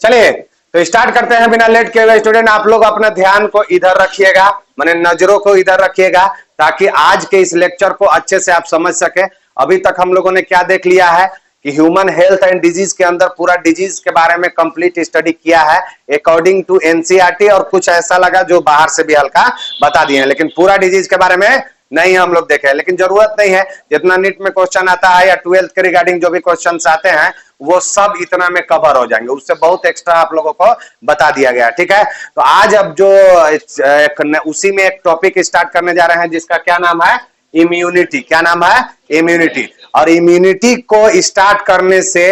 चलिए तो स्टार्ट करते हैं बिना लेट किए हुए। स्टूडेंट आप लोग अपना ध्यान को इधर रखिएगा, माने नजरों को इधर रखिएगा ताकि आज के इस लेक्चर को अच्छे से आप समझ सके। अभी तक हम लोगों ने क्या देख लिया है कि ह्यूमन हेल्थ एंड डिजीज के अंदर पूरा डिजीज के बारे में कंप्लीट स्टडी किया है अकॉर्डिंग टू एनसीईआरटी, और कुछ ऐसा लगा जो बाहर से भी हल्का बता दिए हैं, लेकिन पूरा डिजीज के बारे में नहीं हम लोग देखे। लेकिन जरूरत नहीं है, जितना नीट में क्वेश्चन आता है या 12th के रिगार्डिंग जो भी क्वेश्चन आते हैं वो सब इतना में कवर हो जाएंगे, उससे बहुत एक्स्ट्रा आप लोगों को बता दिया गया। ठीक है, तो आज अब जो उसी में एक टॉपिक स्टार्ट करने जा रहे हैं जिसका क्या नाम है, इम्यूनिटी। क्या नाम है, इम्यूनिटी। और इम्यूनिटी को स्टार्ट करने से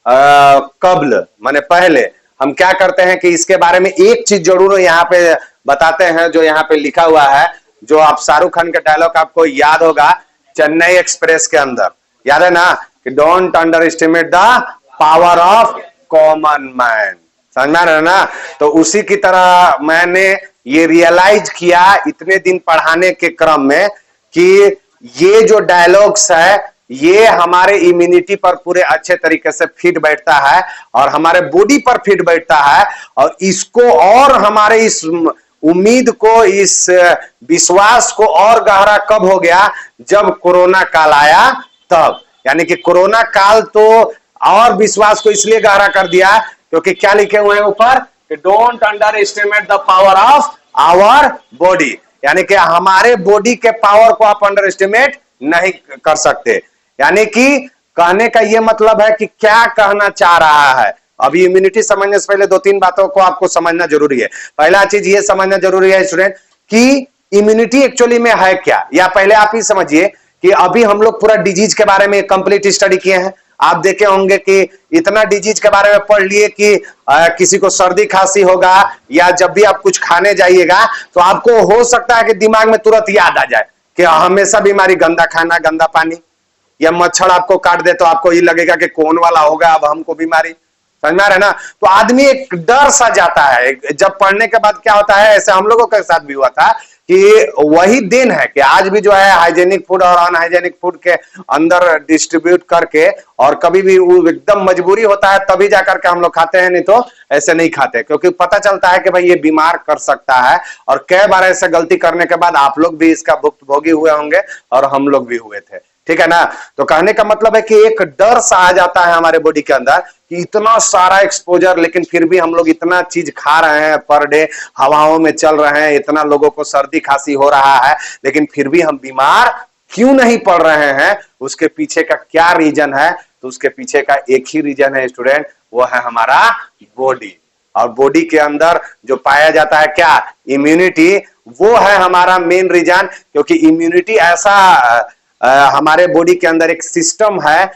कबल माने पहले हम क्या करते हैं कि इसके बारे में एक चीज जरूर यहाँ पे बताते हैं, जो यहाँ पे लिखा हुआ है, जो आप शाहरुख खान का डायलॉग आपको याद होगा चेन्नई एक्सप्रेस के अंदर, याद है ना कि don't underestimate the power of common man. समझ में आ रहा है ना? तो उसी की तरह मैंने ये रियलाइज किया इतने दिन पढ़ाने के क्रम में कि ये जो डायलॉग्स है ये हमारे इम्यूनिटी पर पूरे अच्छे तरीके से फिट बैठता है और हमारे बॉडी पर फिट बैठता है, और इसको और हमारे इस उम्मीद को, इस विश्वास को और गहरा कब हो गया, जब कोरोना काल आया तब। यानी कि कोरोना काल तो और विश्वास को इसलिए गहरा कर दिया क्योंकि क्या लिखे हुए हैं ऊपर कि don't underestimate the power of our body, यानी कि हमारे बॉडी के पावर को आप अंडर एस्टिमेट नहीं कर सकते। यानी कि कहने का यह मतलब है कि क्या कहना चाह रहा है। अभी इम्यूनिटी समझने से पहले दो तीन बातों को आपको समझना जरूरी है। पहला चीज ये समझना जरूरी है स्टूडेंट कि इम्यूनिटी एक्चुअली में है क्या, या पहले आप ही समझिए कि अभी हम लोग पूरा डिजीज के बारे में कंप्लीट स्टडी किए हैं। आप देखे होंगे कि इतना डिजीज के बारे में पढ़ लिए कि किसी को सर्दी खांसी होगा या जब भी आप कुछ खाने जाइएगा तो आपको हो सकता है कि दिमाग में तुरंत याद आ जाए कि हमेशा बीमारी गंदा खाना, गंदा पानी, या मच्छर आपको काट दे तो आपको ये लगेगा कि कौन वाला होगा अब हमको बीमारी। समझ में आ रहा है ना? तो आदमी एक डर सा जाता है। जब पढ़ने के बाद क्या होता है, ऐसे हम लोगों के साथ भी हुआ था कि वही दिन है कि आज भी जो है हाइजेनिक फूड और अनहाइजेनिक फूड के अंदर डिस्ट्रीब्यूट करके, और कभी भी एकदम मजबूरी होता है तभी जाकर के हम लोग खाते हैं, नहीं तो ऐसे नहीं खाते, क्योंकि पता चलता है कि भाई ये बीमार कर सकता है। और कई बार ऐसे गलती करने के बाद आप लोग भी इसका भुक्तभोगी हुए होंगे और हम लोग भी हुए थे। ठीक है ना? तो कहने का मतलब है कि एक डर सा आ जाता है हमारे बॉडी के अंदर कि इतना सारा एक्सपोजर, लेकिन फिर भी हम लोग इतना चीज खा रहे हैं पर डे, हवाओं में चल रहे हैं, इतना लोगों को सर्दी खांसी हो रहा है, लेकिन फिर भी हम बीमार क्यों नहीं पड़ रहे हैं? उसके पीछे का क्या रीजन है? तो उसके पीछे का एक ही रीजन है स्टूडेंट, वो है हमारा बॉडी। और बॉडी के अंदर जो पाया जाता है क्या, इम्यूनिटी, वो है हमारा मेन रीजन। क्योंकि इम्यूनिटी ऐसा हमारे बॉडी के अंदर एक सिस्टम है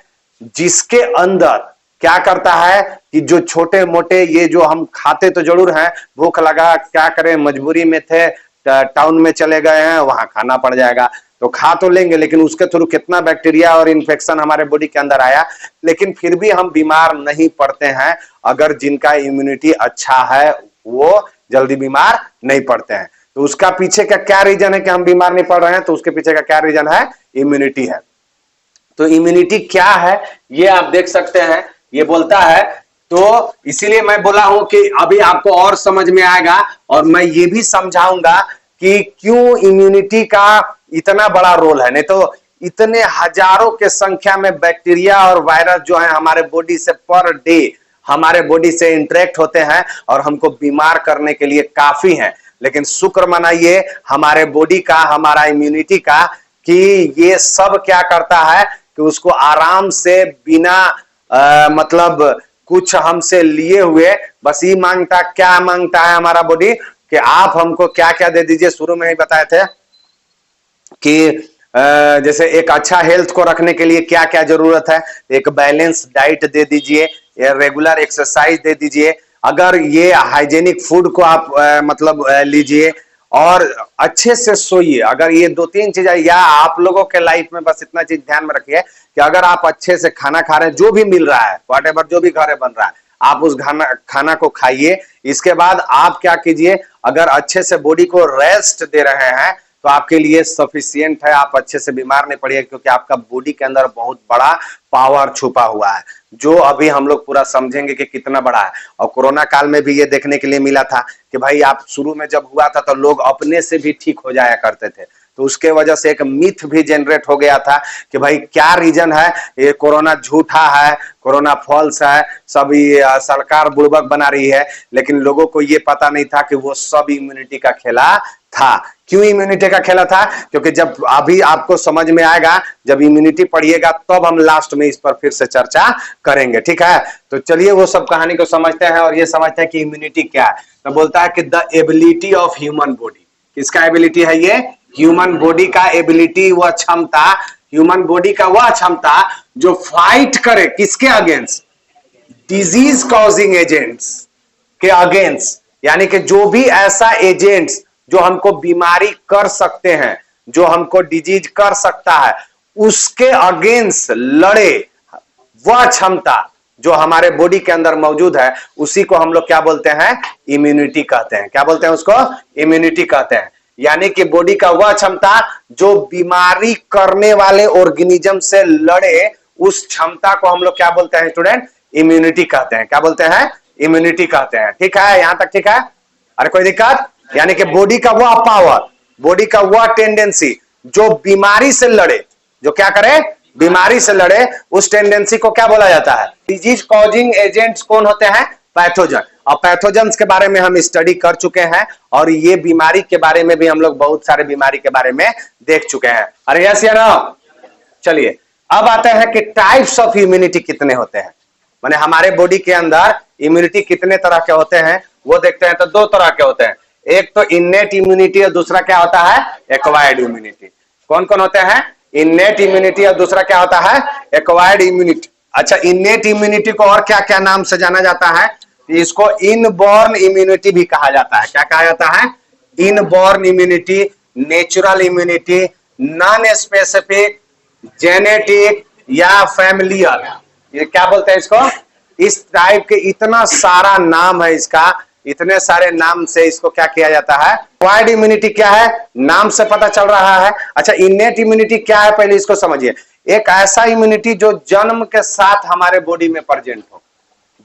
जिसके अंदर क्या करता है कि जो छोटे मोटे ये जो हम खाते तो जरूर हैं, भूख लगा क्या करें, मजबूरी में थे, टाउन में चले गए हैं, वहां खाना पड़ जाएगा तो खा तो लेंगे, लेकिन उसके थ्रू कितना बैक्टीरिया और इन्फेक्शन हमारे बॉडी के अंदर आया, लेकिन फिर भी हम बीमार नहीं पड़ते हैं। अगर जिनका इम्यूनिटी अच्छा है वो जल्दी बीमार नहीं पड़ते हैं। तो उसका पीछे का क्या रीजन है कि हम बीमार नहीं पड़ रहे हैं? तो उसके पीछे का क्या रीजन है, इम्यूनिटी है। तो इम्यूनिटी क्या है ये आप देख सकते हैं, ये बोलता है। तो इसीलिए मैं बोला हूं कि अभी आपको और समझ में आएगा, और मैं ये भी समझाऊंगा कि क्यों इम्यूनिटी का इतना बड़ा रोल है। नहीं तो इतने हजारों के संख्या में बैक्टीरिया और वायरस जो है हमारे बॉडी से पर डे हमारे बॉडी से इंटरेक्ट होते हैं और हमको बीमार करने के लिए काफी हैं। लेकिन शुक्र मनाइए हमारे बॉडी का, हमारा इम्यूनिटी का, कि ये सब क्या करता है कि उसको आराम से बिना मतलब कुछ हमसे लिए हुए, बस ये मांगता, क्या मांगता है हमारा बॉडी कि आप हमको क्या क्या दे दीजिए। शुरू में ही बताए थे कि जैसे एक अच्छा हेल्थ को रखने के लिए क्या क्या जरूरत है, एक बैलेंस डाइट दे दीजिए, रेगुलर एक्सरसाइज दे दीजिए, अगर ये हाइजेनिक फूड को आप मतलब लीजिए, और अच्छे से सोइए। अगर ये दो तीन चीजें, या आप लोगों के लाइफ में बस इतना चीज ध्यान में रखिए कि अगर आप अच्छे से खाना खा रहे हैं, जो भी मिल रहा है, व्हाटएवर जो भी घर बन रहा है, आप उस खाना को खाइए। इसके बाद आप क्या कीजिए, अगर अच्छे से बॉडी को रेस्ट दे रहे हैं तो आपके लिए सफिशियंट है, आप अच्छे से बीमार नहीं पड़िए, क्योंकि आपका बॉडी के अंदर बहुत बड़ा पावर छुपा हुआ है, जो अभी हम लोग पूरा समझेंगे कि कितना बड़ा है। और कोरोना काल में भी ये देखने के लिए मिला था कि भाई आप शुरू में जब हुआ था तो लोग अपने से भी ठीक हो जाया करते थे, तो उसके वजह से एक मिथ भी जनरेट हो गया था कि भाई क्या रीजन है, ये कोरोना झूठा है, कोरोना फॉल्स है, सब सरकार बुड़बक बना रही है। लेकिन लोगों को ये पता नहीं था कि वो सब इम्यूनिटी का खेला था। क्यों इम्यूनिटी का खेला था? क्योंकि जब अभी आपको समझ में आएगा, जब इम्यूनिटी पढ़िएगा तब हम लास्ट में इस पर फिर से चर्चा करेंगे, ठीक है। तो चलिए वो सब कहानी को समझते हैं और ये समझते हैं कि इम्यूनिटी क्या है। तो बोलता है कि the ability of human body, किसका एबिलिटी है ये? ह्यूमन बॉडी का एबिलिटी, वह क्षमता, ह्यूमन बॉडी का वह क्षमता जो फाइट करे किसके अगेंस्ट? डिजीज कॉजिंग एजेंट्स के अगेंस्ट, यानी कि जो भी ऐसा एजेंट्स जो हमको बीमारी कर सकते हैं, जो हमको डिजीज कर सकता है, उसके अगेंस्ट लड़े, वह क्षमता जो हमारे बॉडी के अंदर मौजूद है, उसी को हम लोग क्या बोलते हैं? इम्यूनिटी कहते हैं। क्या बोलते हैं उसको? इम्यूनिटी कहते हैं। यानी कि बॉडी का वह क्षमता जो बीमारी करने वाले ऑर्गेनिज्म से लड़े, उस क्षमता को हम लोग क्या बोलते हैं स्टूडेंट? इम्यूनिटी कहते हैं। क्या बोलते हैं? इम्यूनिटी कहते हैं। ठीक है, यहां तक ठीक है? अरे कोई दिक्कत? यानी कि बॉडी का वह पावर, बॉडी का वह टेंडेंसी जो बीमारी से लड़े, जो क्या करे? बीमारी से लड़े, उस टेंडेंसी को क्या बोला जाता है? डिजीज कॉजिंग एजेंट्स कौन होते हैं? पैथोजन। और पैथोजन्स के बारे में हम स्टडी कर चुके हैं, और ये बीमारी के बारे में भी हम लोग बहुत सारे बीमारी के बारे में देख चुके हैं। अरे यस या नो? चलिए अब आते हैं कि टाइप्स ऑफ इम्यूनिटी कितने होते हैं, माने हमारे बॉडी के अंदर इम्यूनिटी कितने तरह के होते हैं वो देखते हैं। तो दो तरह के होते हैं, एक तो इन्नेट इम्यूनिटी और दूसरा क्या होता है? Acquired immunity. कौन कौन होते हैं? इन्नेट इम्यूनिटी और दूसरा क्या होता है? Acquired immunity. अच्छा, इन्नेट इम्यूनिटी को और क्या क्या नाम से जाना जाता है? इसको इनबॉर्न इम्यूनिटी भी कहा जाता है। क्या कहा जाता है? Inborn immunity, natural immunity, non specific, genetic या फैमिलियल, ये क्या बोलते हैं इसको? इस टाइप के इतना सारा नाम है इसका, इतने सारे नाम से इसको क्या किया जाता है? एक्वायर्ड इम्यूनिटी क्या है? नाम से पता चल रहा है। अच्छा, इन्नेट इम्यूनिटी क्या है पहले इसको समझिए। एक ऐसा इम्यूनिटी जो जन्म के साथ हमारे बॉडी में प्रेजेंट हो,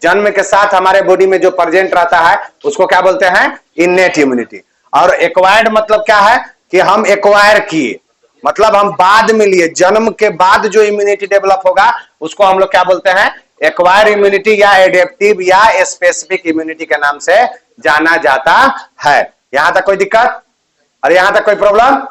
जन्म के साथ हमारे बॉडी में जो प्रेजेंट रहता है उसको क्या बोलते हैं? Innate immunity. और एक्वायर्ड मतलब क्या है? कि हम एक्वायर किए, मतलब हम बाद में लिए, जन्म के बाद जो इम्यूनिटी डेवलप होगा उसको हम लोग क्या बोलते हैं? एक्वायर इम्यूनिटी या एडेप्टिव या स्पेसिफिक इम्यूनिटी के नाम से जाना जाता है। यहां तक कोई दिक्कत? और यहां तक कोई प्रॉब्लम?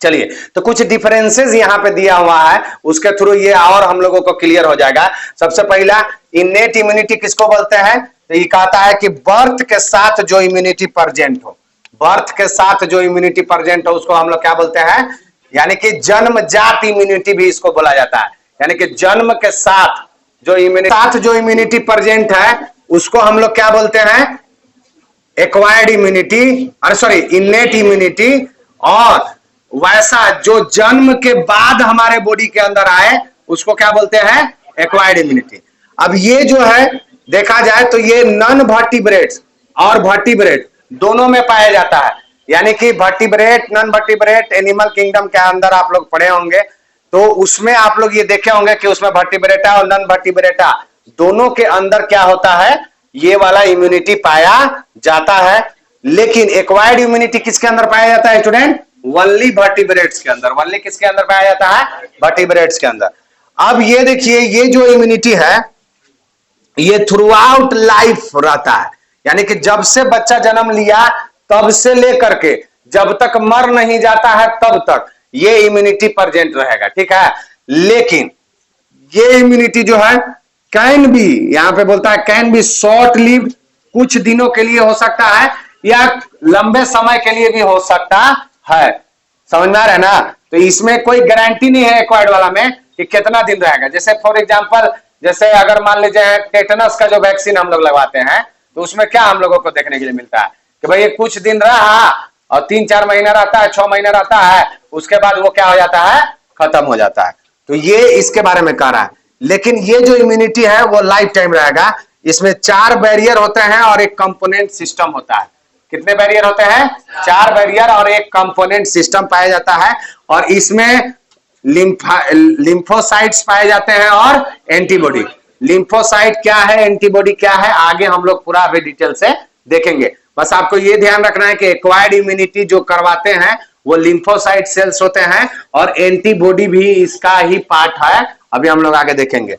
चलिए, तो कुछ डिफरेंसेस यहां पे दिया हुआ है, उसके थ्रू ये और हम लोगों को क्लियर हो जाएगा। सबसे पहला, इन्नेट इम्यूनिटी किसको बोलते हैं? तो ये कहता है कि बर्थ के साथ जो इम्यूनिटी प्रेजेंट हो, बर्थ के साथ जो इम्यूनिटी प्रेजेंट हो उसको हम लोग क्या बोलते हैं? यानी कि जन्मजात इम्यूनिटी भी इसको बोला जाता है। यानी कि जन्म के साथ जो इम्यूनिटी प्रेजेंट है उसको हम लोग क्या बोलते हैं? एक्वायर्ड इम्यूनिटी, अरे सॉरी, इन्नेट इम्यूनिटी। और वैसा जो जन्म के बाद हमारे बॉडी के अंदर आए उसको क्या बोलते हैं? Acquired immunity. अब ये जो है देखा जाए तो ये नॉन वर्टिब्रेट्स और वर्टिब्रेट दोनों में पाया जाता है। यानी कि vertebrate, non vertebrate animal kingdom के अंदर आप लोग पढ़े होंगे, तो उसमें आप लोग ये देखे होंगे कि उसमें वर्टिब्रेटा और नॉन वर्टिब्रेटा दोनों के अंदर क्या होता है? ये वाला इम्यूनिटी पाया जाता है। लेकिन एक्वायर्ड इम्यूनिटी किसके अंदर पाया जाता है स्टूडेंट? ओनली वर्टिब्रेट्स के अंदर। ओनली किसके अंदर पाया जाता है? वर्टिब्रेट्स के अंदर। अब ये देखिए, ये जो इम्यूनिटी है ये थ्रू आउट लाइफ रहता है। यानी कि जब से बच्चा जन्म लिया तब से लेकर के जब तक मर नहीं जाता है तब तक ये इम्यूनिटी प्रेजेंट रहेगा, ठीक है। लेकिन ये इम्यूनिटी जो है कैन बी, यहां पे बोलता है कैन बी शॉर्ट लिव्ड, कुछ दिनों के लिए हो सकता है या लंबे समय के लिए भी हो सकता है। समझ में आ रहा है ना? तो इसमें कोई गारंटी नहीं है एक्वायर्ड वाला में कि कितना दिन रहेगा। जैसे फॉर एग्जांपल, जैसे अगर मान लीजिए टेटनस का जो वैक्सीन हम लोग लगवाते हैं तो उसमें क्या हम लोगों को देखने के लिए मिलता है कि भाई ये कुछ दिन रहा और 3-4 महीना रहता है, 6 महीना रहता है, उसके बाद वो क्या हो जाता है? खत्म हो जाता है। तो ये इसके बारे में कह रहा है। लेकिन ये जो इम्यूनिटी है वो लाइफ टाइम रहेगा। इसमें 4 बैरियर होते हैं और एक कंपोनेंट सिस्टम होता है। कितने बैरियर होते हैं? 4 बैरियर और एक कंपोनेंट सिस्टम पाया जाता है, और इसमें लिम्फोसाइट्स पाए जाते हैं और एंटीबॉडी। लिम्फोसाइट क्या है, एंटीबॉडी क्या है, आगे हम लोग पूरा अभी डिटेल से देखेंगे। बस आपको ये ध्यान रखना है कि एक्वायर्ड इम्यूनिटी जो करवाते हैं वो लिम्फोसाइट सेल्स होते हैं, और एंटीबॉडी भी इसका ही पार्ट है, अभी हम लोग आगे देखेंगे।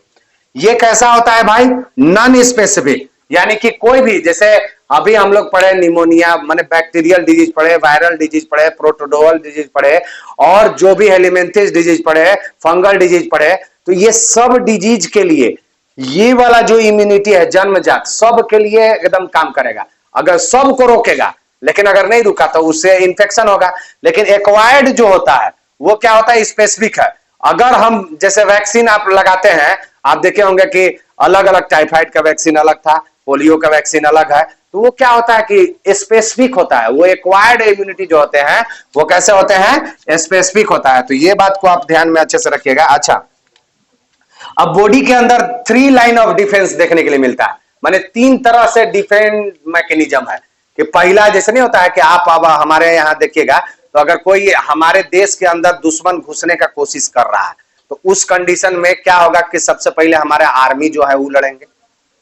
ये कैसा होता है भाई? नॉन स्पेसिफिक, यानी कि कोई भी, जैसे अभी हम लोग पढ़े निमोनिया माने बैक्टीरियल डिजीज पढ़े, वायरल डिजीज पढ़े, प्रोटोजोअल डिजीज पढ़े, और जो भी हेलिमेंथिस डिजीज पढ़े, फंगल डिजीज पढ़े, तो ये सब डिजीज के लिए ये वाला जो इम्यूनिटी है जन्मजात, सब के लिए एकदम काम करेगा। अगर सबको रोकेगा, लेकिन अगर नहीं रुका तो उससे इंफेक्शन होगा। लेकिन एक्वायर्ड जो होता है वो क्या होता है? स्पेसिफिक है। अगर हम जैसे वैक्सीन आप लगाते हैं, आप देखे होंगे कि अलग अलग टाइफाइड का वैक्सीन अलग था, पोलियो का वैक्सीन अलग है, तो वो क्या होता है कि स्पेसिफिक होता है। वो एक्वायर्ड इम्यूनिटी जो होते हैं वो कैसे होते हैं? स्पेसिफिक होता है। तो ये बात को आप ध्यान में अच्छे से रखिएगा। अच्छा, अब बॉडी के अंदर 3 लाइन ऑफ डिफेंस देखने के लिए मिलता है, माने 3 तरह से डिफेंस मैकेनिज्म है। कि पहला जैसे नहीं होता है कि आप अब हमारे यहाँ देखिएगा, तो अगर कोई हमारे देश के अंदर दुश्मन घुसने का कोशिश कर रहा है, तो उस कंडीशन में क्या होगा कि सबसे पहले हमारे आर्मी जो है वो लड़ेंगे।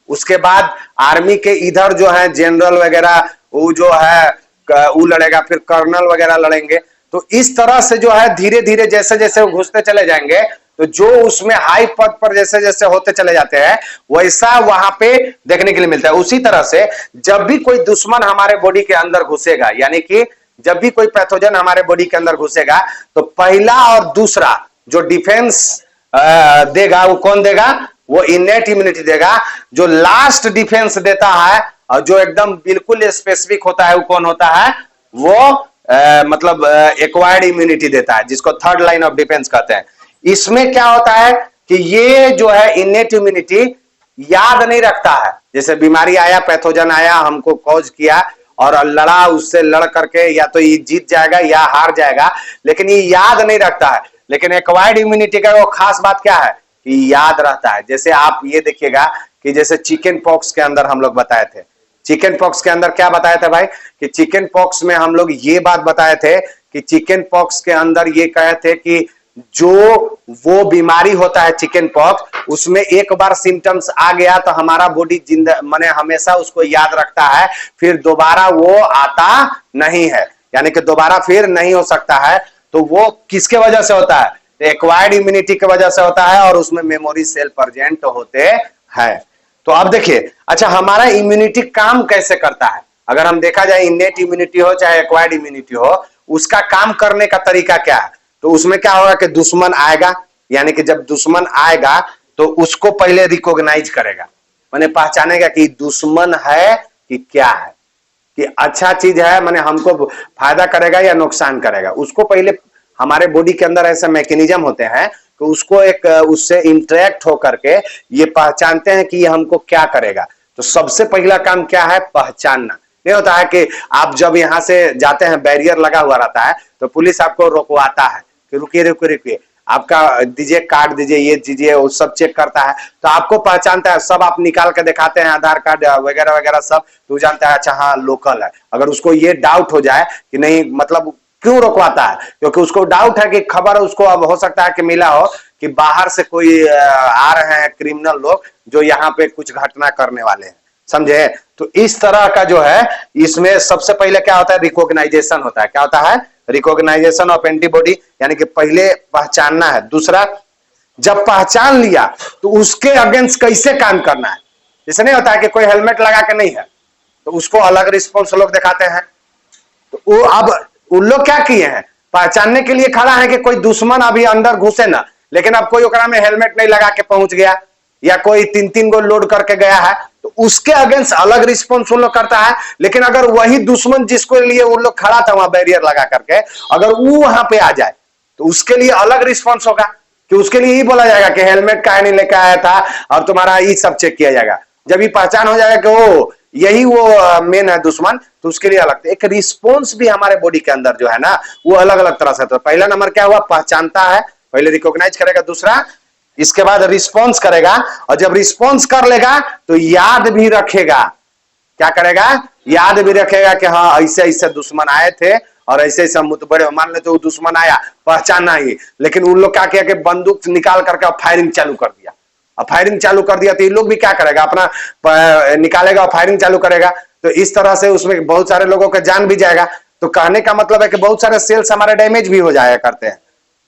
उसके बाद आर्मी के इधर जो है जनरल वगैरह वो जो है वो लड़ेगा, फिर कर्नल वगैरह लड़ेंगे। तो इस तरह से जो है धीरे धीरे जैसे जैसे वो घुसते चले जाएंगे, तो जो उसमें हाई पद पर जैसे जैसे होते चले जाते हैं वैसा वहां पे देखने के लिए मिलता है। उसी तरह से जब भी कोई दुश्मन हमारे बॉडी के अंदर घुसेगा, यानी कि जब भी कोई पैथोजन हमारे बॉडी के अंदर घुसेगा, तो पहला और दूसरा जो डिफेंस देगा वो कौन देगा? वो इनेट इम्यूनिटी देगा। जो लास्ट डिफेंस देता है और जो एकदम बिल्कुल स्पेसिफिक होता है वो कौन होता है? वो मतलब एक्वायर्ड इम्यूनिटी देता है, जिसको थर्ड लाइन ऑफ डिफेंस कहते हैं। इसमें क्या होता है कि ये जो है इनेट इम्यूनिटी याद नहीं रखता है। जैसे बीमारी आया, पैथोजन आया, हमको कॉज किया और लड़ा, उससे लड़ करके या तो ये जीत जाएगा या हार जाएगा, लेकिन ये याद नहीं रखता है। लेकिन एक्वायर्ड इम्यूनिटी का वो खास बात क्या है कि याद रहता है। जैसे आप ये देखिएगा कि जैसे चिकन पॉक्स के अंदर हम लोग बताए थे, चिकन पॉक्स के अंदर क्या बताए थे भाई कि चिकन पॉक्स में हम लोग ये बात बताए थे कि चिकन पॉक्स के अंदर ये कहे थे कि जो वो बीमारी होता है चिकन पॉक्स, उसमें एक बार सिम्टम्स आ गया तो हमारा बॉडी जिंदा माने हमेशा उसको याद रखता है, फिर दोबारा वो आता नहीं है, यानी कि दोबारा फिर नहीं हो सकता है। तो वो किसके वजह से होता है? एक्वायर्ड इम्यूनिटी की वजह से होता है, और उसमें मेमोरी सेल प्रेजेंट होते हैं। तो अब देखिए, अच्छा हमारा इम्यूनिटी काम कैसे करता है? अगर हम देखा जाए इनेट इम्यूनिटी हो चाहे एक्वायर्ड इम्यूनिटी हो, उसका काम करने का तरीका क्या है? तो उसमें क्या होगा कि दुश्मन आएगा, यानी कि जब दुश्मन आएगा तो उसको पहले रिकॉग्नाइज करेगा, माने पहचानेगा कि दुश्मन है कि क्या है, कि अच्छा चीज है माने हमको फायदा करेगा या नुकसान करेगा। उसको पहले हमारे बॉडी के अंदर ऐसे मैकेनिज्म होते हैं कि उसको एक उससे इंटरेक्ट होकर के ये पहचानते हैं कि ये हमको क्या करेगा। तो सबसे पहला काम क्या है? पहचानना। नहीं होता है कि आप जब यहाँ से जाते हैं, बैरियर लगा हुआ रहता है, तो पुलिस आपको रोकवाता है कि रुकिए रुकिए रुकिए, आपका दीजिए, कार्ड दीजिए, ये दीजिए, वो सब चेक करता है। तो आपको पहचानता है, सब आप निकाल के दिखाते हैं, आधार कार्ड वगैरह वगैरह सब, तो जानता है अच्छा हाँ लोकल है। अगर उसको ये डाउट हो जाए कि नहीं, मतलब क्यों रोकवाता है? क्योंकि उसको डाउट है कि खबर उसको अब हो सकता है कि मिला हो कि बाहर से कोई आ रहे हैं क्रिमिनल लोग जो यहाँ पे कुछ घटना करने वाले हैं, समझे? तो इस तरह का जो है इसमें सबसे पहले क्या होता है? रिकॉग्नाइजेशन होता है। क्या होता है? रिकॉग्नाइजेशन ऑफ एंटीबॉडी, यानी कि पहले पहचानना है। दूसरा, जब पहचान लिया तो उसके अगेंस्ट कैसे काम करना है। जैसे नहीं होता है कि कोई हेलमेट लगा के नहीं है तो उसको अलग रिस्पॉन्स लोग दिखाते हैं। तो वो अब उन लोग क्या किए हैं? पहचानने के लिए खड़ा है कि कोई दुश्मन अभी अंदर घुसे ना, लेकिन अब कोई ओकरा में हेलमेट नहीं लगा के पहुंच गया, या कोई 3-3 गो लोड करके गया है, तो उसके अगेंस्ट अलग रिस्पॉन्स उन लोग करता है। लेकिन अगर वही दुश्मन जिसको लिए उन लोग खड़ा था वहां बैरियर लगा करके, अगर वो वहां पे आ जाए तो उसके लिए अलग रिस्पॉन्स होगा, कि उसके लिए ही बोला जाएगा कि हेलमेट काहे नहीं लेकर आया था और तुम्हारा ये सब चेक किया जाएगा। जब ये पहचान हो जाएगा कि वो यही वो मेन है दुश्मन, तो उसके लिए अलग एक रिस्पॉन्स भी हमारे बॉडी के अंदर जो है ना वो अलग अलग तरह से। तो पहला नंबर क्या हुआ? पहचानता है, पहले रिकॉग्नाइज करेगा। दूसरा, इसके बाद रिस्पॉन्स करेगा, और जब रिस्पॉन्स कर लेगा तो याद भी रखेगा। क्या करेगा, याद भी रखेगा कि हाँ ऐसे ऐसे दुश्मन आए थे और ऐसे ऐसे मुठभेड़, मान लेते वो दुश्मन आया पहचाना ही, लेकिन उन लोग क्या किया कि बंदूक निकाल करके फायरिंग चालू कर दिया। अब फायरिंग चालू कर दिया तो ये लोग भी क्या करेगा, अपना निकालेगा और फायरिंग चालू करेगा। तो इस तरह से उसमें बहुत सारे लोगों का जान भी जाएगा। तो कहने का मतलब है कि बहुत सारे सेल्स हमारे डैमेज भी हो जाया करते हैं,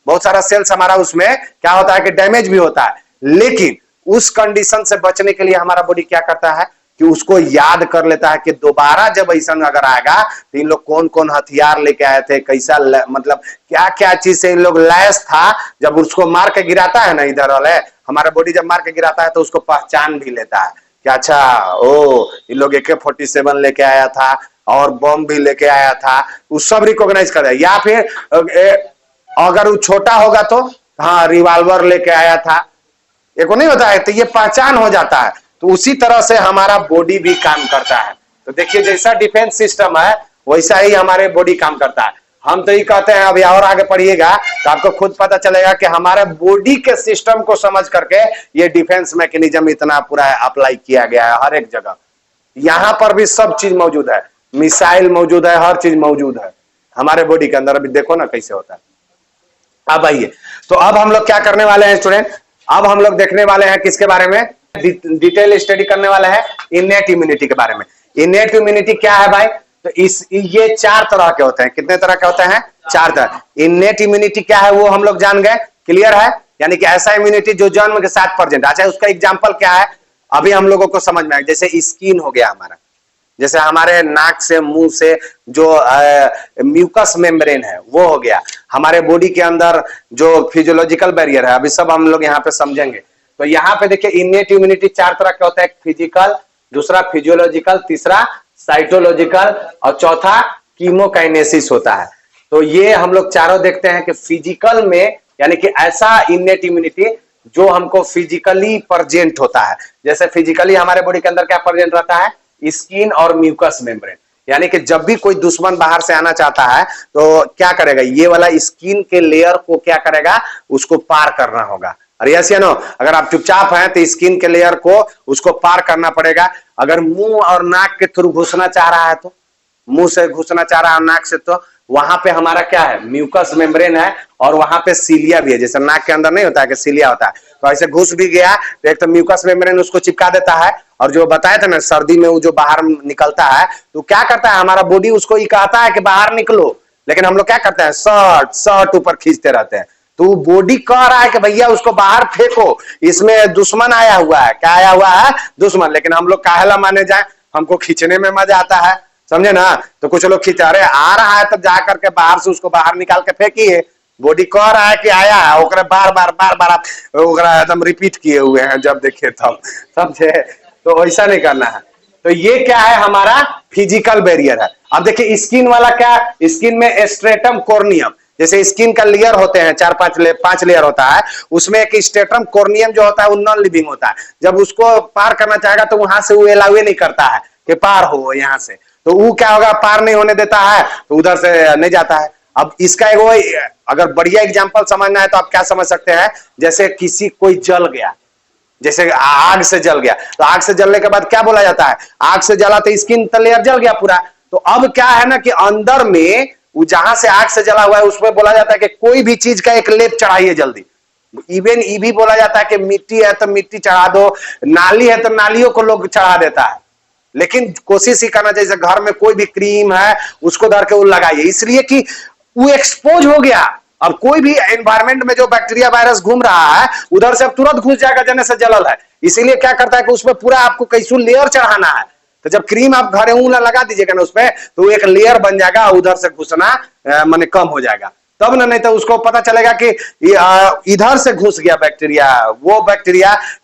बहुत सारा सेल्स हमारा उसमें क्या होता है कि डैमेज भी होता है। लेकिन उस कंडीशन से बचने के लिए हमारा बॉडी क्या करता है कि उसको याद कर लेता है कि दोबारा जब ऐसा अगर आएगा तो इन लोग कौन कौन हथियार लेके आए थे, कैसा मतलब क्या क्या चीज से इन लोग लैस था। जब उसको मार के गिराता है ना इधर वाले, हमारा बॉडी जब मार के गिराता है तो उसको पहचान भी लेता है कि अच्छा ओ इन लोग AK-47 लेके आया था और बम भी लेके आया था, उस सब रिकॉग्नाइज कर। या फिर अगर वो छोटा होगा तो हाँ रिवॉल्वर लेके आया था, ये को नहीं होता है, तो ये पहचान हो जाता है। तो उसी तरह से हमारा बॉडी भी काम करता है। तो देखिए जैसा डिफेंस सिस्टम है वैसा ही हमारे बॉडी काम करता है। हम तो ये कहते हैं, अभी और आगे पढ़िएगा तो आपको खुद पता चलेगा कि हमारे बॉडी के सिस्टम को समझ करके ये डिफेंस मैकेनिज्म इतना पूरा अप्लाई किया गया है हर एक जगह। यहां पर भी सब चीज मौजूद है, मिसाइल मौजूद है, हर चीज मौजूद है हमारे बॉडी के अंदर। अभी देखो ना कैसे होता है। अब आइए, तो अब हम लोग क्या करने वाले हैं स्टूडेंट, अब हम लोग देखने वाले हैं किसके बारे में, डिटेल स्टडी करने वाले हैं इनेट इम्यूनिटी के बारे में। इनेट इम्यूनिटी क्या है भाई, तो ये 4 तरह के होते हैं। कितने तरह के होते हैं, 4 तरह। इनेट इम्यूनिटी क्या है वो हम लोग जान गए, क्लियर है, यानी कि ऐसा इम्यूनिटी जो जन्म के साथ प्रेजेंट। अच्छा उसका एग्जाम्पल क्या है अभी हम लोगों को समझ में आए, जैसे स्किन हो गया हमारा, जैसे हमारे नाक से मुंह से जो म्यूकस मेम्ब्रेन है वो हो गया। हमारे बॉडी के अंदर जो फिजियोलॉजिकल बैरियर है, अभी सब हम लोग यहाँ पे समझेंगे। तो यहाँ पे देखिए इनेट इम्यूनिटी 4 तरह का होता है, फिजिकल, दूसरा फिजियोलॉजिकल, तीसरा साइटोलॉजिकल और चौथा कीमोकाइनेसिस होता है। तो ये हम लोग चारों देखते हैं कि फिजिकल में यानी कि ऐसा इनेट इम्यूनिटी जो हमको फिजिकली प्रेजेंट होता है। जैसे फिजिकली हमारे बॉडी के अंदर क्या प्रेजेंट रहता है, स्किन और म्यूकस मेम्ब्रेन, यानी कि जब भी कोई दुश्मन बाहर से आना चाहता है तो क्या करेगा, ये वाला स्किन के लेयर को क्या करेगा, उसको पार करना होगा। और यस या नो, अगर आप चुपचाप हैं तो स्किन के लेयर को उसको पार करना पड़ेगा। अगर मुंह और नाक के थ्रू घुसना चाह रहा है तो मुंह से घुसना चाह रहा है नाक से, तो वहां पे हमारा क्या है, म्यूकस मेम्ब्रेन है और वहां पे सीलिया भी है। जैसे नाक के अंदर नहीं होता है कि सीलिया होता है, तो ऐसे घुस भी गया तो एक तो म्यूकस मेम्ब्रेन उसको चिपका देता है। और जो बताया था ना सर्दी में वो जो बाहर निकलता है तो क्या करता है हमारा बॉडी, उसको ये कहता है कि बाहर निकलो, लेकिन हम लोग क्या करते हैं, शर्ट ऊपर खींचते रहते हैं। तो बॉडी कह रहा है कि भैया उसको बाहर फेंको, इसमें दुश्मन आया हुआ है। क्या आया हुआ है, दुश्मन। लेकिन हम लोग काहेला माने जाए, हमको खींचने में मजा आता है, समझे ना। तो कुछ लोग खींचा, अरे आ रहा है तो जा करके बाहर से उसको बाहर निकाल के फेंकिए। बॉडी कह रहा है कि आया है, ओकरे बार बार आप एकदम रिपीट किए हुए हैं जब देखिए तब, समझे। तो ऐसा नहीं करना है। तो ये क्या है, हमारा फिजिकल बैरियर है। अब देखिए स्किन वाला क्या, स्किन में स्ट्रेटम कॉर्नियम, जैसे स्किन का लेयर होते हैं 4-5 लेयर होता है, उसमें एक स्ट्रेटम कॉर्नियम जो होता है वो नॉन लिविंग होता है। जब उसको पार करना चाहेगा तो वहां से वो अलाउ नहीं करता है कि पार हो यहाँ से, तो वो क्या होगा, पार नहीं होने देता है, तो उधर से नहीं जाता है। अब इसका एक अगर बढ़िया एग्जांपल समझना है तो आप क्या समझ सकते हैं, जैसे किसी कोई जल गया, जैसे आग से जल गया, तो आग से जलने के बाद क्या बोला जाता है, आग से जला तो स्किन लेयर जल गया पूरा। तो अब क्या है ना कि अंदर में वो जहां से आग से जला हुआ है उसमें बोला जाता है कि कोई भी चीज का एक लेप चढ़ाइए जल्दी। इवन ये भी बोला जाता है कि मिट्टी है तो मिट्टी चढ़ा दो, नाली है तो नालियों को लोग चढ़ा देता है। लेकिन कोशिश ही करना चाहिए घर में कोई भी क्रीम है उसको धर के वो लगाइए, इसलिए कि वो एक्सपोज हो गया। अब कोई भी एनवायरमेंट में जो बैक्टीरिया वायरस घूम रहा है उधर से अब तुरंत घुस जाएगा जने से जलल है। इसीलिए क्या करता है कि उसमें पूरा आपको कैसू लेयर चढ़ाना है। तो जब क्रीम आप घरे ऊला लगा दीजिएगा ना उसपे, तो एक लेयर बन जाएगा, उधर से घुसना माने कम हो जाएगा तब ना। नहीं तो उसको पता चलेगा कि इधर से घुस गया बैक्टीरिया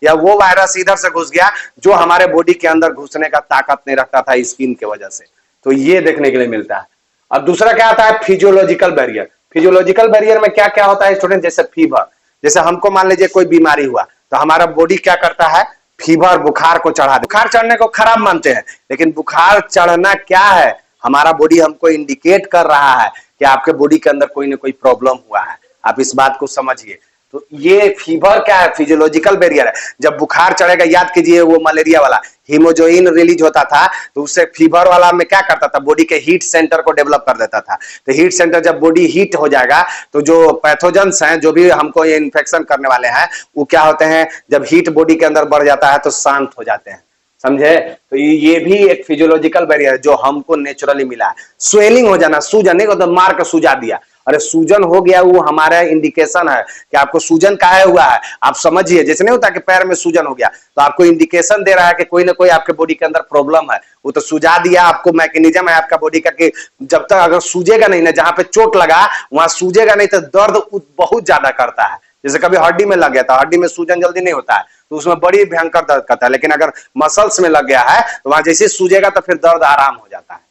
या वो वायरस इधर से घुस गया, जो हमारे बॉडी के अंदर घुसने का ताकत नहीं रखता था स्किन की वजह से। तो ये देखने के लिए मिलता है। अब दूसरा क्या आता है, फिजियोलॉजिकल बैरियर। फिजियोलॉजिकल बैरियर में क्या क्या होता है स्टूडेंट, जैसे फीवर, जैसे हमको मान लीजिए कोई बीमारी हुआ तो हमारा बॉडी क्या करता है, फीवर बुखार को चढ़ा दे। बुखार चढ़ने को खराब मानते हैं, लेकिन बुखार चढ़ना क्या है, हमारा बॉडी हमको इंडिकेट कर रहा है कि आपके बॉडी के अंदर कोई ना कोई प्रॉब्लम हुआ है। आप इस बात को समझिए। तो ये फीवर क्या है, फिजियोलॉजिकल बैरियर है। जब बुखार चढ़ेगा, याद कीजिए वो मलेरिया वाला हीमोजोइन रिलीज होता था, तो उससे फीवर वाला में क्या करता था, बॉडी के हीट सेंटर को डेवलप कर देता था। तो हीट सेंटर जब बॉडी हीट हो जाएगा तो जो पैथोजेंस हैं, जो भी हमको ये इन्फेक्शन करने वाले हैं, वो क्या होते हैं, जब हीट बॉडी के अंदर बढ़ जाता है तो शांत हो जाते हैं, समझे। तो ये भी एक फिजियोलॉजिकल बैरियर है जो हमको नेचुरली मिला है। स्वेलिंग हो जाना, सूजन, नहीं तो मार के सूजा दिया, अरे सूजन हो गया, वो हमारा इंडिकेशन है कि आपको सूजन काहे हुआ है, आप समझिए। जैसे नहीं होता कि पैर में सूजन हो गया, तो आपको इंडिकेशन दे रहा है कि कोई ना कोई आपके बॉडी के अंदर प्रॉब्लम है। वो तो सुझा दिया आपको, मैकेनिज्म है आपका बॉडी का कि जब तक अगर सूजेगा नहीं ना, जहां पे चोट लगा वहां सूजेगा नहीं, तो दर्द बहुत ज्यादा करता है। जैसे कभी हड्डी में लग गया था, हड्डी में सूजन जल्दी नहीं होता है, तो उसमें बड़ी भयंकर दर्द करता है, लेकिन अगर मसल्स में लग गया है तो वहां जैसे सूजेगा तो फिर दर्द आराम हो जाता है।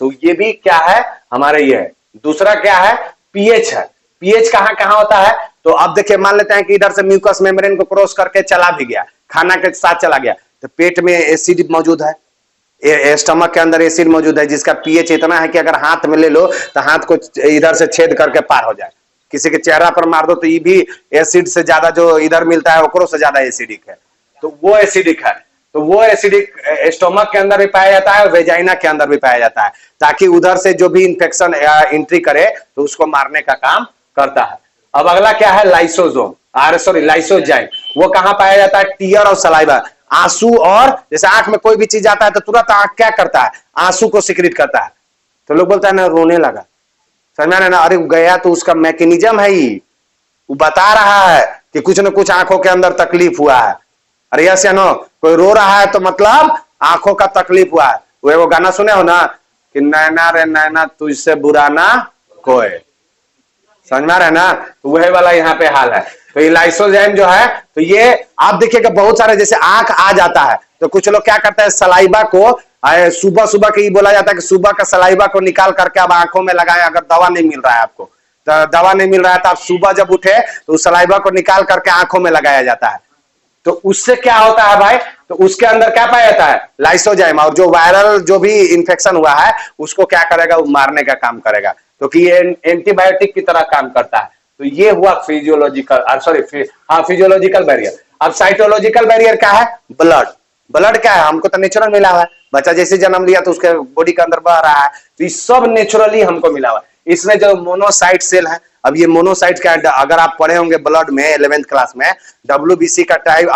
तो ये भी क्या है हमारे, ये है। दूसरा क्या है, पीएच है। पीएच कहां कहां होता है, तो अब देखिए, मान लेते हैं कि इधर से म्यूकस मेम्ब्रेन को क्रॉस करके चला भी गया, खाना के साथ चला गया, तो पेट में एसिड मौजूद है, स्टमक के अंदर एसिड मौजूद है, जिसका पीएच इतना है कि अगर हाथ में ले लो तो हाथ को इधर से छेद करके पार हो जाए। किसी के चेहरा पर मार दो तो ये भी एसिड से ज्यादा जो इधर मिलता है ओकरो से ज्यादा एसिडिक है, तो वो एसिडिक है। तो वो एसिडिक स्टोमक के अंदर भी पाया जाता है, वेजाइना के अंदर भी पाया जाता है, ताकि उधर से जो भी इंफेक्शन एंट्री करे तो उसको मारने का काम करता है। अब अगला क्या है, लाइसोसोम, लाइसोजाइम। वो कहां पाया जाता है, टीयर और सलाइवा, आंसू, और जैसे आंख में कोई भी चीज आता है तो तुरंत आंख क्या करता है, आंसू को सिक्रिट करता है। तो लोग बोलता है ना, रोने लगा, समझ ना, अरे गया तो उसका मैकेनिज्म है ही, वो बता रहा है कि कुछ न कुछ आंखों के अंदर तकलीफ हुआ है। अरे यस या नो, कोई रो रहा है तो मतलब आंखों का तकलीफ हुआ है। वो गाना सुने हो ना कि नैना रे नैना तुझसे बुरा ना कोई, समझ में आ रहा है ना, तो वही वाला यहाँ पे हाल है। तो ये लाइसोजाइम जो है, तो ये आप देखिएगा बहुत सारे, जैसे आंख आ जाता है तो कुछ लोग क्या करते हैं, सलाइबा को सुबह सुबह के, बोला जाता है कि सुबह का सलाइबा को निकाल करके अब आंखों में लगाएं। अगर दवा नहीं मिल रहा है आपको, तो दवा नहीं मिल रहा है तो आप सुबह जब उठे तो उस सलाइबा को निकाल करके आंखों में लगाया जाता है। तो उससे क्या होता है भाई, तो उसके अंदर क्या पाया जाता है, लाइसोजाइम, और जो वायरल जो भी इंफेक्शन हुआ है उसको क्या करेगा, वो मारने का काम करेगा, क्योंकि ये एंटीबायोटिक की तरह काम करता है। तो ये हुआ फिजियोलॉजिकल, फिजियोलॉजिकल बैरियर। अब साइटोलॉजिकल बैरियर क्या है, ब्लड। ब्लड क्या है, हमको तो नेचुरल मिला हुआ है, बच्चा जैसे जन्म लिया तो उसके बॉडी के अंदर बह रहा है, तो ये सब नेचुरली हमको मिला हुआ है। इसमें जो मोनोसाइट सेल है, अब ये मोनोसाइट का, अगर आप पढ़े होंगे ब्लड में 11th क्लास में, WBC का टाइप,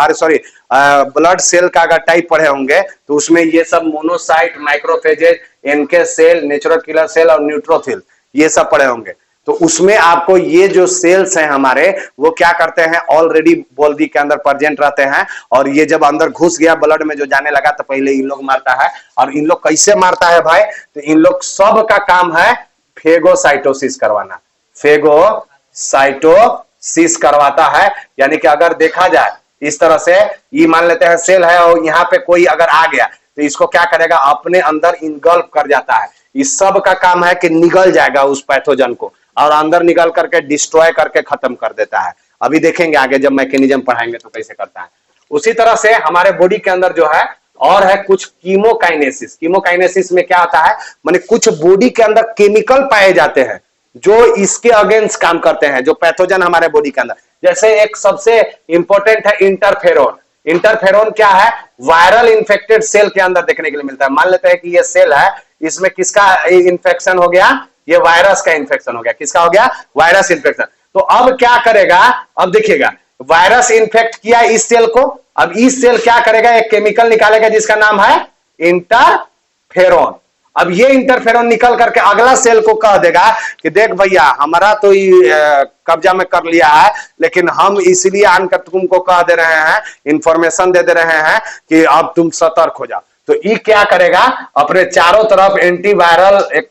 ब्लड सेल का अगर टाइप पढ़े होंगे तो उसमें ये सब monocyte, macrophages, NK cell, natural killer cell और न्यूट्रोफिल, ये सब पढ़े होंगे। तो उसमें आपको ये जो सेल्स हैं हमारे, वो क्या करते हैं, ऑलरेडी बॉडी के अंदर प्रेजेंट रहते हैं, और ये जब अंदर घुस गया ब्लड में जो जाने लगा तो पहले इन लोग मारता है। और इन लोग कैसे मारता है भाई, तो इन लोग सब का काम है फेगोसाइटोसिस करवाना, फेगोसाइटोसिस करवाता है। यानी कि अगर देखा जाए इस तरह से, ये मान लेते हैं सेल है और यहाँ पे कोई अगर आ गया तो इसको क्या करेगा, अपने अंदर इनगल्फ कर जाता है। इस सब का काम है कि निगल जाएगा उस पैथोजन को और अंदर निकल करके डिस्ट्रॉय करके खत्म कर देता है। अभी देखेंगे आगे जब मैकेनिज्म पढ़ाएंगे तो कैसे करता है। उसी तरह से हमारे बॉडी के अंदर जो है और है कुछ कीमोकाइनेसिस। कीमोकाइनेसिस में क्या आता है, माने कुछ बॉडी के अंदर केमिकल पाए जाते हैं जो इसके अगेंस्ट काम करते हैं, जो पैथोजन हमारे बॉडी के अंदर। जैसे एक सबसे इंपॉर्टेंट है इंटरफेरोन। इंटरफेरोन क्या है, वायरल इंफेक्टेड सेल के अंदर देखने के लिए मिलता है। मान लेते हैं कि ये सेल है, इसमें किसका इंफेक्शन हो गया, ये वायरस का इंफेक्शन हो गया। किसका हो गया, वायरस इंफेक्शन। तो अब क्या करेगा, अब देखिएगा, वायरस इंफेक्ट किया इस सेल को, अब इस सेल क्या करेगा, एक केमिकल निकालेगा जिसका नाम है इंटरफेरोन। अब ये इंटरफेरोन निकल करके अगला सेल को कह देगा कि देख भैया, हमारा तो कब्जा में कर लिया है, लेकिन हम इसलिए आनकर तुमको कह दे रहे हैं, इंफॉर्मेशन दे रहे हैं कि अब तुम सतर्क हो जाओ। तो ये क्या करेगा, अपने चारों तरफ एंटीवायरल एक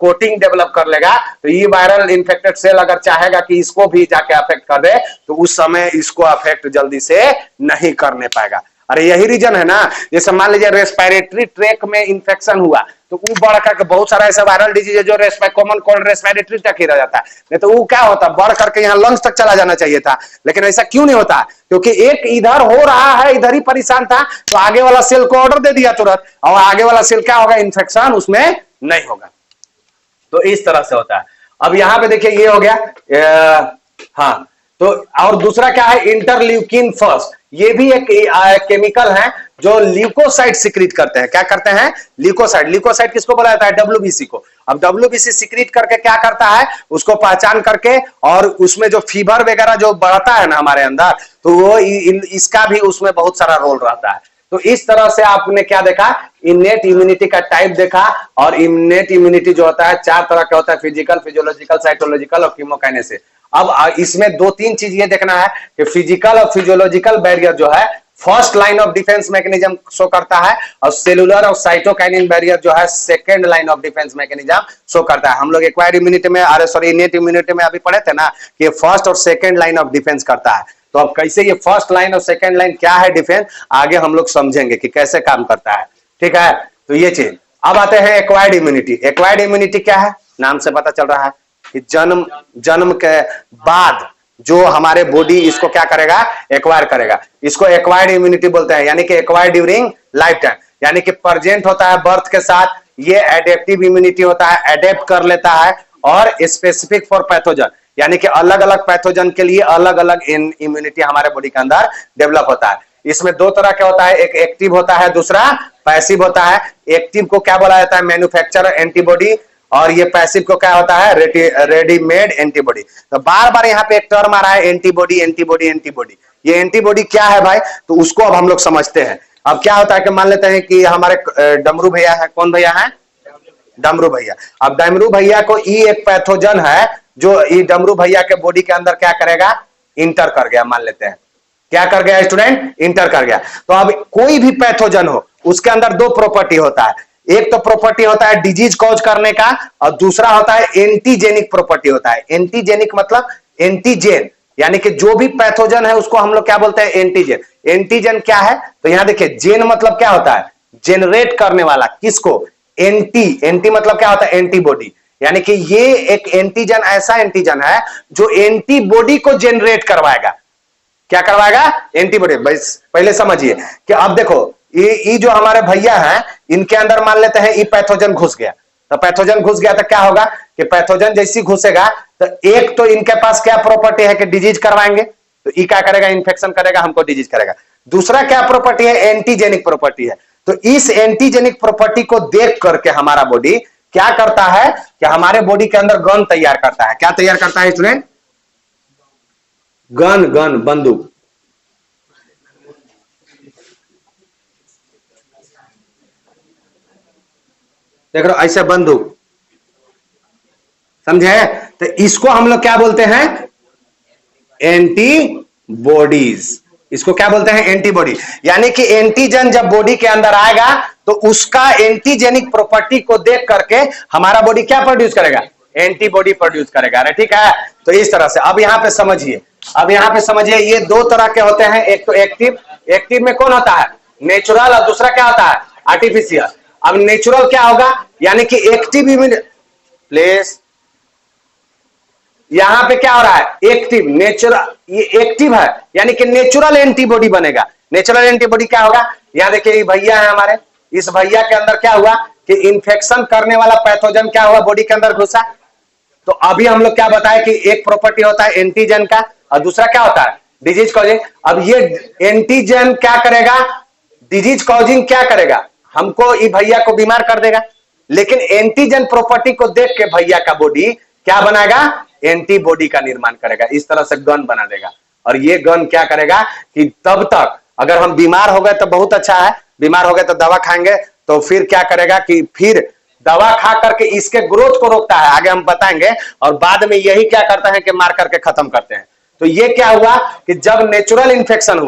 कोटिंग डेवलप कर लेगा। तो ये वायरल इंफेक्टेड सेल अगर चाहेगा कि इसको भी जाके अफेक्ट कर दे, तो उस समय इसको अफेक्ट जल्दी से नहीं करने पाएगा। अरे यही रीजन है ना, जैसे मान लीजिए रेस्पिरेटरी ट्रैक में इंफेक्शन हुआ तो वो बढ़ करके बहुत सारा ऐसा वायरल डिजीज है जो कॉमन कोल्ड रेस्पिरेटरी तक ही रह जाता है, नहीं तो वो क्या होता, बढ़ करके यहाँ लंग्स तक चला जाना चाहिए था। लेकिन ऐसा क्यों नहीं होता, क्योंकि एक इधर हो रहा है, इधर ही परेशान था, तो आगे वाला सेल को ऑर्डर दे दिया तुरंत, और आगे वाला सेल क्या होगा, इन्फेक्शन उसमें नहीं होगा। तो इस तरह से होता है। अब यहां पे देखिए ये हो गया, हाँ, तो और दूसरा क्या है, इंटरल्यूकिन फर्स्ट, ये भी एक केमिकल है जो ल्यूकोसाइट सिक्रीट करते हैं। क्या करते हैं, ल्यूकोसाइट। ल्यूकोसाइट किसको बोला जाता है, डब्ल्यूबीसी को। अब डब्ल्यूबीसी सिक्रीट करके क्या करता है, उसको पहचान करके, और उसमें जो फीवर वगैरह जो बढ़ता है ना हमारे अंदर, तो वो इसका भी उसमें बहुत सारा रोल रहता है। तो इस तरह से आपने क्या देखा, इनेट इम्यूनिटी का टाइप देखा। और इनेट इम्यूनिटी जो होता है 4 तरह का होता है, फिजिकल, फिजियोलॉजिकल, साइकोलॉजिकल और कीमोकाइनेसिस। अब इसमें 2-3 चीज ये देखना है कि फिजिकल और फिजियोलॉजिकल बैरियर जो है first line of defence mechanism show करता है, और सेलुलर और साइटोकाइनिन बैरियर जो है second line of defence mechanism show करता है। हम लोग एक्वायर्ड इम्यूनिटी में, इनेट इम्यूनिटी में अभी पढ़े थे ना कि फर्स्ट और सेकंड लाइन ऑफ डिफेंस करता है। तो अब कैसे ये फर्स्ट लाइन और सेकंड लाइन क्या है डिफेंस, आगे हम लोग समझेंगे कि कैसे काम करता है। ठीक है, तो ये चीज। अब आते हैं एक्वायर्ड इम्यूनिटी। एक्वायर्ड इम्यूनिटी क्या है, नाम से पता चल रहा है कि जन्म के बाद जो हमारे बॉडी इसको क्या करेगा, एक्वायर करेगा। इसको एक्वायर्ड इम्यूनिटी बोलते हैं, यानी कि एक्वायर्ड ड्यूरिंग लाइफ टाइम, यानी कि प्रेजेंट होता है बर्थ के साथ। ये एडेप्टिव इम्यूनिटी होता है, एडेप्ट कर लेता है, और स्पेसिफिक फॉर पैथोजन, यानी कि अलग अलग पैथोजन के लिए अलग अलग इम्यूनिटी हमारे बॉडी के अंदर डेवलप होता है। इसमें 2 तरह का होता है, एक एक्टिव होता है, दूसरा पैसिव होता है। एक्टिव को क्या बोला जाता है, मैन्युफैक्चरर एंटीबॉडी, और ये पैसिव को क्या होता है, रेडीमेड एंटीबॉडी। तो बार बार यहाँ पे एक टर्म आ रहा है, एंटीबॉडी एंटीबॉडी एंटीबॉडी। ये एंटीबॉडी क्या है भाई, तो उसको अब हम लोग समझते हैं। अब क्या होता है कि मान लेते हैं कि हमारे डमरू भैया है, कौन भैया है, डमरू भैया। अब डमरू भैया को एक पैथोजन है जो डमरू भैया के बॉडी के अंदर क्या करेगा, इंटर कर गया, मान लेते हैं क्या कर गया स्टूडेंट, इंटर कर गया। तो अब कोई भी पैथोजन हो उसके अंदर 2 प्रॉपर्टी होता है। एक तो प्रॉपर्टी होता है डिजीज कॉज करने का, और दूसरा होता है एंटीजेनिक प्रॉपर्टी होता है। एंटीजेनिक मतलब एंटीजेन, यानी कि जो भी पैथोजन है उसको हम लोग क्या बोलते हैं, एंटीजेन। एंटीजन क्या है, तो यहां देखिए जेन मतलब क्या होता है, जेनरेट करने वाला। किसको, एंटी मतलब क्या होता है, एंटीबॉडी। यानी कि ये एक एंटीजन ऐसा एंटीजन है जो एंटीबॉडी को जेनरेट करवाएगा। क्या करवाएगा, एंटीबॉडी। बस पहले समझिए कि अब देखो ये जो हमारे भैया हैं इनके अंदर मान लेते हैं ये पैथोजन घुस गया। तो पैथोजन घुस गया तो क्या होगा कि पैथोजन जैसी घुसेगा तो एक तो इनके पास क्या प्रॉपर्टी है कि डिजीज करवाएंगे, तो ये क्या करेगा, इन्फेक्शन करेगा, हमको डिजीज करेगा। दूसरा क्या प्रॉपर्टी है, एंटीजेनिक प्रॉपर्टी है। तो इस एंटीजेनिक प्रॉपर्टी को देख करके हमारा बॉडी क्या करता है कि हमारे बॉडी के अंदर गन तैयार करता है। क्या तैयार करता है स्टूडेंट, गन बंदूक। देख रहे हो ऐसे बंदूक, समझे। तो इसको हम लोग क्या बोलते हैं, एंटीबॉडीज। इसको क्या बोलते हैं, एंटीबॉडी। यानी कि एंटीजन जब बॉडी के अंदर आएगा तो उसका एंटीजेनिक प्रॉपर्टी को देख करके हमारा बॉडी क्या प्रोड्यूस करेगा, एंटीबॉडी प्रोड्यूस करेगा। ठीक है, तो इस तरह से अब यहां पे समझिए, ये 2 तरह के होते हैं। एक तो एक्टिव, एक्टिव में कौन होता है, नेचुरल, और दूसरा क्या होता है, आर्टिफिशियल। अब नेचुरल क्या होगा, यानी कि एक्टिव इम्यूनिटी, प्लीज यहां पे क्या हो रहा है, एक्टिव, नेचुरल, ये एक्टिव है यानी कि नेचुरल एंटीबॉडी बनेगा। नेचुरल एंटीबॉडी क्या होगा, यहां देखिए ये भैया है हमारे, इस भैया के अंदर क्या हुआ कि इंफेक्शन करने वाला पैथोजन क्या हुआ, बॉडी के अंदर घुसा। तो अभी हम लोग क्या बताए कि एक प्रॉपर्टी होता है एंटीजन का, और दूसरा क्या होता है, डिजीज कॉजिंग। अब ये एंटीजन क्या करेगा, डिजीज कॉजिंग क्या करेगा, हमको ये भैया को बीमार कर देगा। लेकिन एंटीजन प्रॉपर्टी को देख के भैया का बॉडी क्या बनाएगा, एंटीबॉडी का निर्माण करेगा। इस तरह से गन बना देगा। और ये गन क्या करेगा कि तब तक अगर हम बीमार हो गए तो बहुत अच्छा है, बीमार हो गए तो दवा खाएंगे, तो फिर क्या करेगा कि फिर दवा खा करके इसके ग्रोथ को रोकता है, आगे हम बताएंगे। और बाद में यही क्या करता है कि मार करके खत्म करते हैं। तो ये क्या हुआ कि जब नेचुरल इन्फेक्शन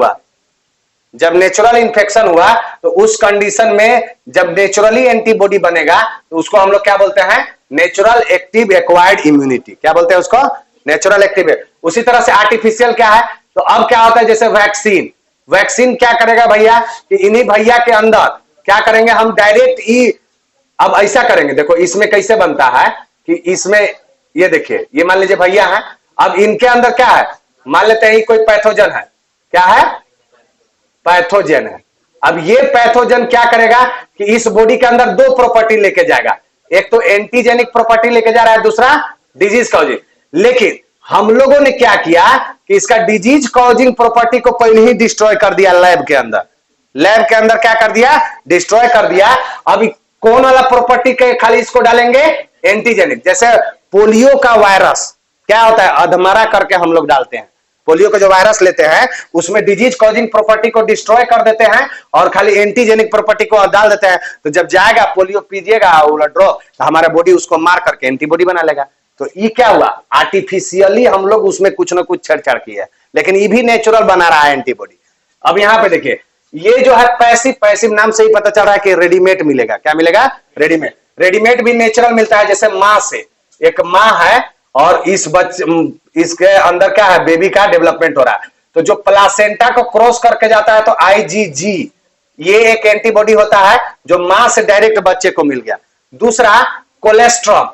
हुआ, तो उस कंडीशन में जब नेचुरली एंटीबॉडी बनेगा तो उसको हम लोग क्या बोलते हैं, नेचुरल एक्टिव एक्वायर्ड इम्यूनिटी। क्या बोलते हैं उसको, नेचुरल एक्टिव। उसी तरह से आर्टिफिशियल क्या है, तो अब क्या होता है जैसे वैक्सीन क्या करेगा भैया कि इन्हीं भैया के अंदर क्या करेंगे हम, डायरेक्ट अब ऐसा करेंगे। देखो इसमें कैसे बनता है कि इसमें ये देखिए, ये मान लीजिए भैया है, अब इनके अंदर क्या है, मान लेते हैं कोई पैथोजन है, क्या है, पैथोजन है। अब ये पैथोजन क्या करेगा कि इस बॉडी के अंदर 2 प्रॉपर्टी लेके जाएगा, एक तो एंटीजेनिक प्रॉपर्टी लेके जा रहा है, दूसरा डिजीज कॉजिंग। लेकिन हम लोगों ने क्या किया कि इसका डिजीज कॉजिंग प्रॉपर्टी को पहले ही डिस्ट्रॉय कर दिया लैब के अंदर। लैब के अंदर क्या कर दिया? डिस्ट्रॉय कर दिया। अभी कौन वाला प्रॉपर्टी के खाली इसको डालेंगे? एंटीजेनिक। जैसे पोलियो का वायरस क्या होता है? अधमरा करके हम लोग डालते हैं। पोलियो का जो वायरस लेते हैं उसमें डिजीज कॉजिंग प्रॉपर्टी को डिस्ट्रॉय कर देते हैं और खाली एंटीजेनिक प्रॉपर्टी को डाल देते हैं। तो जब जाएगा पोलियो पीजिएगा ड्रॉप, तो हमारा बॉडी उसको मार करके एंटीबॉडी बना लेगा। तो ये क्या हुआ? आर्टिफिशियली हम लोग उसमें कुछ ना कुछ छेड़छाड़ किया है, लेकिन ये भी नेचुरल बना रहा है एंटीबॉडी। अब यहां पे देखिए, ये जो है पैसिव, पैसिव नाम से ही पता चल रहा है कि रेडीमेड मिलेगा। क्या मिलेगा? रेडीमेड। रेडीमेड भी नेचुरल मिलता है। जैसे माँ से, एक माँ है और इसके अंदर क्या है? बेबी का डेवलपमेंट हो रहा है। तो जो प्लासेंटा को क्रॉस करके जाता है तो IgG, ये एक एंटीबॉडी होता है जो मां से डायरेक्ट बच्चे को मिल गया। दूसरा कोलेस्ट्रॉम,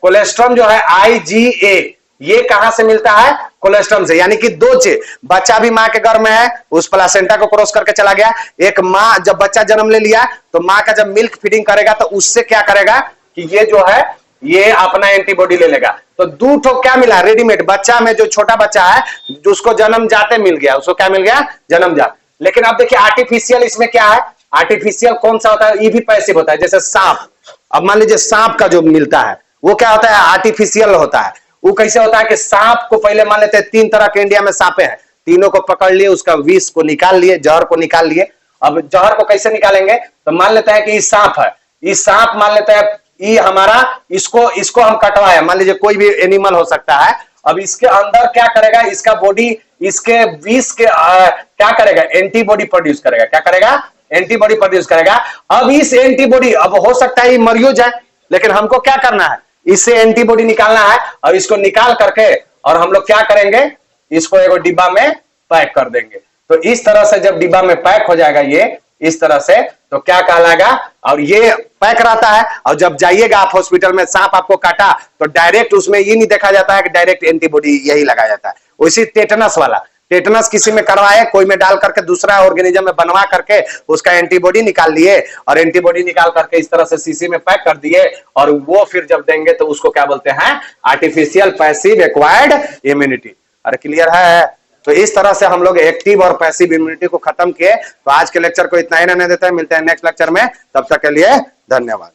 कोलेस्ट्रॉम जो है IgA, ये कहां से मिलता है? कोलेस्ट्रॉम से। यानी कि दो चीज, बच्चा भी मां के गर्भ में है, उस प्लासेंटा को क्रॉस करके चला गया। एक मां जब बच्चा जन्म ले लिया तो मां का जब मिल्क फीडिंग करेगा तो उससे क्या करेगा कि ये जो है ये अपना एंटीबॉडी ले लेगा। तो दो ठो क्या मिला? रेडीमेड। बच्चा में जो छोटा बच्चा है जिसको जन्म जाते मिल गया, उसको क्या मिल गया? जन्म जात। लेकिन अब देखिए आर्टिफिशियल इसमें क्या है? आर्टिफिशियल कौन सा होता है? ये भी पैसिव होता है। जैसे सांप, अब मान लीजिए सांप का जो मिलता है वो क्या होता है? आर्टिफिशियल होता है। वो कैसे होता है कि सांप को पहले मान लेते हैं 3 तरह के इंडिया में सांपे हैं, तीनों को पकड़ लिए, उसका विष को निकाल लिए, जहर को निकाल लिए। अब जहर को कैसे निकालेंगे? तो मान लेते हैं कि ये सांप है, ये सांप मान लेते हैं ये हमारा, इसको हम कटवाए, मान लीजिए कोई भी एनिमल हो सकता है। अब इसके अंदर क्या करेगा? इसका बॉडी इसके विष के क्या करेगा? एंटीबॉडी प्रोड्यूस करेगा। क्या करेगा? एंटीबॉडी प्रोड्यूस करेगा। अब इस एंटीबॉडी, अब हो सकता है ये मरियो जाए, लेकिन हमको क्या करना है? इससे एंटीबॉडी निकालना है। और इसको निकाल करके और हम लोग क्या करेंगे? इसको एक डिब्बा में पैक कर देंगे। तो इस तरह से जब डिब्बा में पैक हो जाएगा ये इस तरह से, तो क्या कहलाएगा? और ये पैक रहता है। और जब जाइएगा आप हॉस्पिटल में, सांप आपको काटा तो डायरेक्ट उसमें ये नहीं देखा जाता है कि डायरेक्ट एंटीबॉडी यही लगाया जाता है। उसी टेटनस वाला, टेटनस किसी में करवाए, कोई में डाल करके दूसरा ऑर्गेनिज्म में बनवा करके उसका एंटीबॉडी निकाल लिए और एंटीबॉडी निकाल करके इस तरह से शीशी में पैक कर दिए और वो फिर जब देंगे तो उसको क्या बोलते हैं? Artificial passive acquired immunity. अरे क्लियर है? तो इस तरह से हम लोग एक्टिव और पैसिव इम्यूनिटी को खत्म किए। तो आज के लेक्चर को इतना ही रहने देते हैं, मिलते हैं नेक्स्ट लेक्चर में। तब तक के लिए धन्यवाद।